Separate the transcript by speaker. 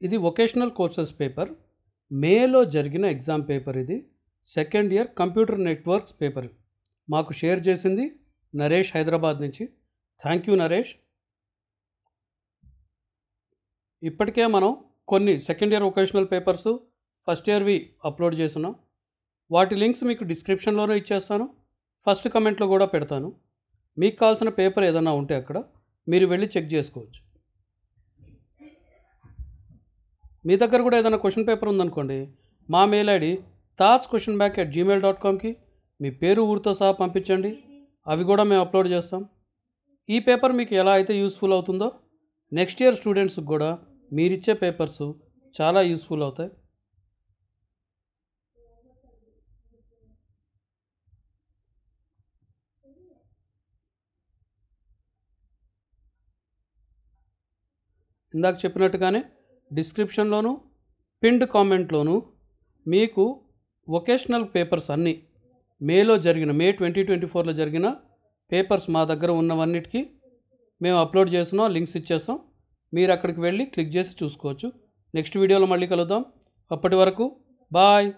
Speaker 1: ఇది vocational courses paper, మేలో జరిగిన ఎగ్జామ్ పేపర్. ఇది second year computer networks paper. మాకు షేర్ చేసింది నరేష్ హైదరాబాద్ నుంచి. Thank you Naresh. ఇప్పటికే మనం కొన్ని second year vocational papers first ఇయర్వి అప్లోడ్ చేస్తున్నాం. వాటి లింక్స్ మీకు డిస్క్రిప్షన్లోనే ఇచ్చేస్తాను, ఫస్ట్ కమెంట్లో కూడా పెడతాను. మీకు కావాల్సిన పేపర్ ఏదైనా ఉంటే అక్కడ మీరు వెళ్ళి చెక్ చేసుకోవచ్చు. మీ దగ్గర కూడా ఏదైనా క్వశ్చన్ పేపర్ ఉందనుకోండి, మా మెయిల్ ఐడి taajquestionbank@gmail.comకి మీ పేరు ఊరితో సహా పంపించండి. అవి కూడా మేము అప్లోడ్ చేస్తాం. ఈ పేపర్ మీకు ఎలా అయితే యూస్ఫుల్ అవుతుందో నెక్స్ట్ ఇయర్ స్టూడెంట్స్కి కూడా మీరిచ్చే పేపర్స్ చాలా యూస్ఫుల్ అవుతాయి. ఇందాక చెప్పినట్టుగానే డిస్క్రిప్షన్లోను పిన్డ్ కామెంట్లోను మీకు వొకేషనల్ పేపర్స్ అన్నీ మేలో జరిగిన మే 2024లో జరిగిన పేపర్స్ మా దగ్గర ఉన్నవన్నిటికీ మేము అప్లోడ్ చేస్తున్నాం, లింక్స్ ఇచ్చేస్తాం. మీరు అక్కడికి వెళ్ళి క్లిక్ చేసి చూసుకోవచ్చు. నెక్స్ట్ వీడియోలో మళ్ళీ కలుద్దాం. అప్పటి వరకు బాయ్.